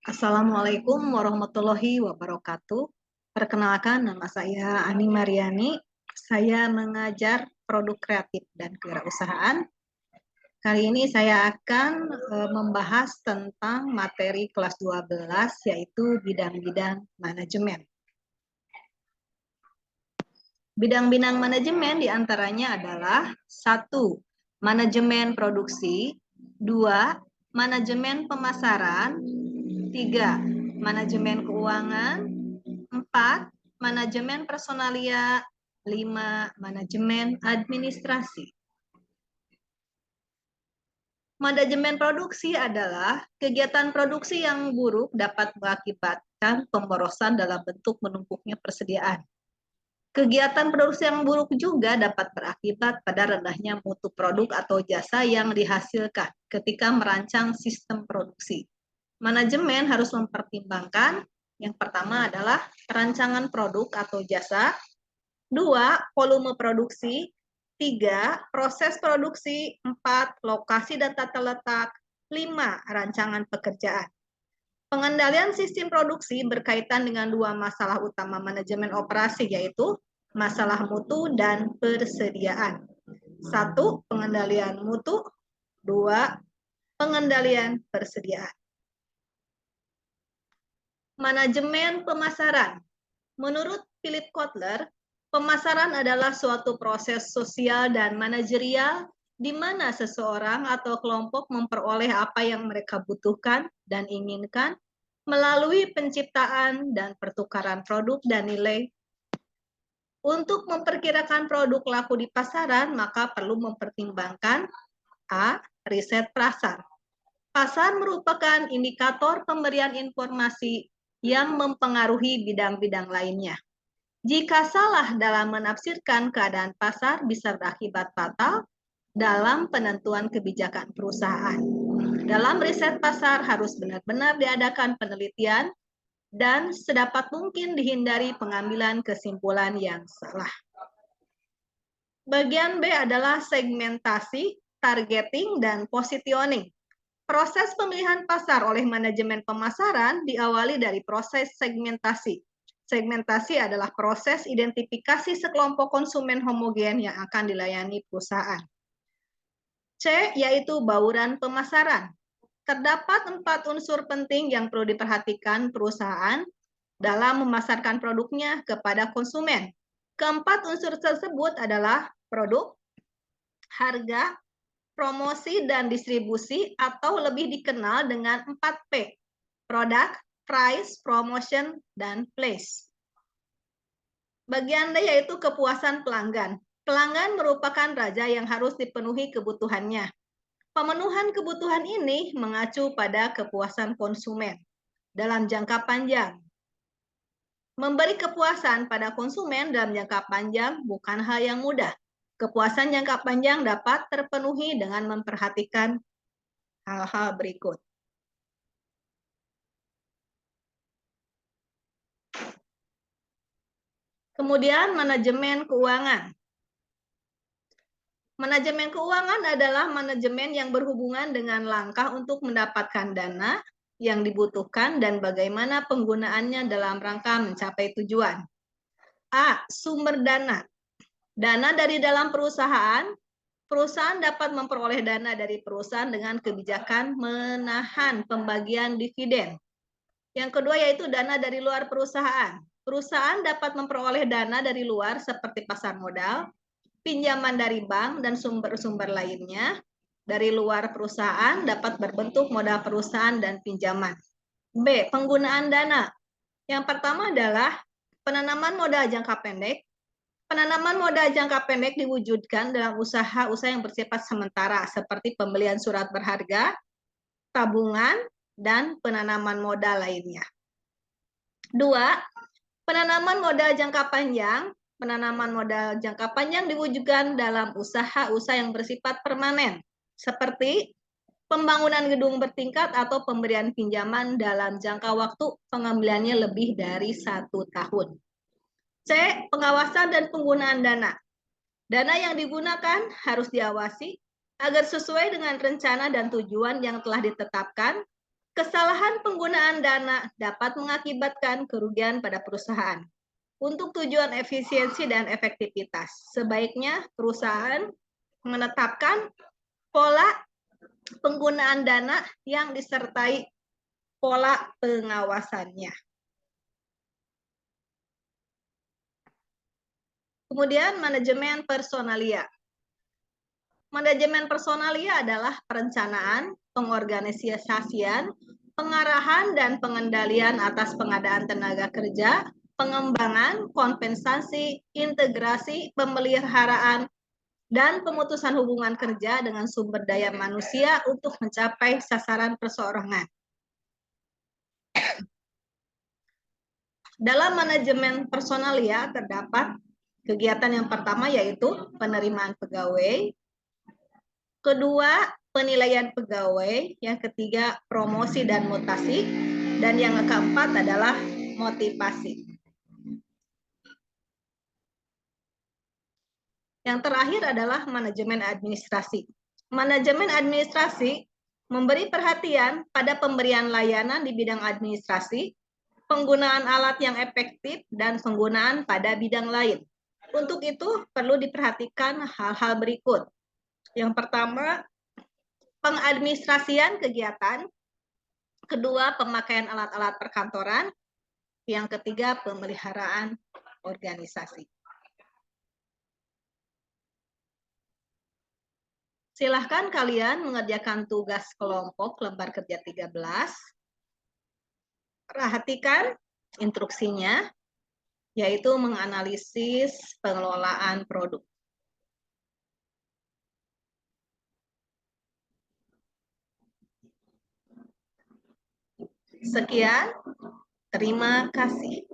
Assalamualaikum warahmatullahi wabarakatuh. Perkenalkan, nama saya Ani Mariani. Saya mengajar produk kreatif dan kewirausahaan. Kali ini saya akan membahas tentang materi kelas 12, yaitu bidang-bidang manajemen. Bidang-bidang manajemen diantaranya adalah 1. Manajemen produksi, 2. Manajemen pemasaran, 3. Manajemen keuangan, 4. Manajemen personalia, 5. Manajemen administrasi. Manajemen produksi adalah kegiatan produksi yang buruk dapat mengakibatkan pemborosan dalam bentuk menumpuknya persediaan. Kegiatan produksi yang buruk juga dapat berakibat pada rendahnya mutu produk atau jasa yang dihasilkan ketika merancang sistem produksi. Manajemen harus mempertimbangkan yang pertama adalah perancangan produk atau jasa, 2. Volume produksi, 3. Proses produksi, 4. Lokasi dan tata letak, 5. Rancangan pekerjaan. Pengendalian sistem produksi berkaitan dengan 2 masalah utama manajemen operasi, yaitu masalah mutu dan persediaan. 1. Pengendalian mutu, 2. Pengendalian persediaan. Manajemen pemasaran. Menurut Philip Kotler, pemasaran adalah suatu proses sosial dan manajerial di mana seseorang atau kelompok memperoleh apa yang mereka butuhkan dan inginkan melalui penciptaan dan pertukaran produk dan nilai. Untuk memperkirakan produk laku di pasaran, maka perlu mempertimbangkan A. Riset pasar. Pasar merupakan indikator pemberian informasi yang mempengaruhi bidang-bidang lainnya. Jika salah dalam menafsirkan keadaan pasar bisa berakibat fatal dalam penentuan kebijakan perusahaan. Dalam riset pasar harus benar-benar diadakan penelitian dan sedapat mungkin dihindari pengambilan kesimpulan yang salah. Bagian B adalah segmentasi, targeting, dan positioning. Proses pemilihan pasar oleh manajemen pemasaran diawali dari proses segmentasi. Segmentasi adalah proses identifikasi sekelompok konsumen homogen yang akan dilayani perusahaan. C, yaitu bauran pemasaran. Terdapat 4 unsur penting yang perlu diperhatikan perusahaan dalam memasarkan produknya kepada konsumen. Keempat unsur tersebut adalah produk, harga, promosi, dan distribusi, atau lebih dikenal dengan 4P, product, price, promotion, dan place. Bagian D yaitu kepuasan pelanggan. Pelanggan merupakan raja yang harus dipenuhi kebutuhannya. Pemenuhan kebutuhan ini mengacu pada kepuasan konsumen dalam jangka panjang. Memberi kepuasan pada konsumen dalam jangka panjang bukan hal yang mudah. Kepuasan jangka panjang dapat terpenuhi dengan memperhatikan hal-hal berikut. Kemudian manajemen keuangan. Manajemen keuangan adalah manajemen yang berhubungan dengan langkah untuk mendapatkan dana yang dibutuhkan dan bagaimana penggunaannya dalam rangka mencapai tujuan. A. Sumber dana. Dana dari dalam perusahaan. Perusahaan dapat memperoleh dana dari perusahaan dengan kebijakan menahan pembagian dividen. Yang kedua yaitu dana dari luar perusahaan. Perusahaan dapat memperoleh dana dari luar seperti pasar modal, pinjaman dari bank, dan sumber-sumber lainnya. Dari luar perusahaan dapat berbentuk modal perusahaan dan pinjaman. B. Penggunaan dana. Yang pertama adalah penanaman modal jangka pendek. Penanaman modal jangka pendek diwujudkan dalam usaha-usaha yang bersifat sementara seperti pembelian surat berharga, tabungan, dan penanaman modal lainnya. 2. Penanaman modal jangka panjang. Penanaman modal jangka panjang diwujudkan dalam usaha-usaha yang bersifat permanen seperti pembangunan gedung bertingkat atau pemberian pinjaman dalam jangka waktu pengambilannya lebih dari 1 tahun. C. Pengawasan dan penggunaan dana. Dana yang digunakan harus diawasi agar sesuai dengan rencana dan tujuan yang telah ditetapkan. Kesalahan penggunaan dana dapat mengakibatkan kerugian pada perusahaan. Untuk tujuan efisiensi dan efektivitas, sebaiknya perusahaan menetapkan pola penggunaan dana yang disertai pola pengawasannya. Kemudian manajemen personalia. Manajemen personalia adalah perencanaan, pengorganisasian, pengarahan dan pengendalian atas pengadaan tenaga kerja, pengembangan, kompensasi, integrasi, pemeliharaan, dan pemutusan hubungan kerja dengan sumber daya manusia untuk mencapai sasaran perseorangan. Dalam manajemen personalia terdapat kegiatan yang pertama yaitu penerimaan pegawai, kedua penilaian pegawai, yang ketiga promosi dan mutasi, dan yang keempat adalah motivasi. Yang terakhir adalah manajemen administrasi. Manajemen administrasi memberi perhatian pada pemberian layanan di bidang administrasi, penggunaan alat yang efektif, dan penggunaan pada bidang lain. Untuk itu perlu diperhatikan hal-hal berikut. Yang pertama, pengadministrasian kegiatan. Kedua, pemakaian alat-alat perkantoran. Yang ketiga, pemeliharaan organisasi. Silahkan kalian mengerjakan tugas kelompok lembar kerja 13. Perhatikan instruksinya, yaitu menganalisis pengelolaan produk. Sekian, terima kasih.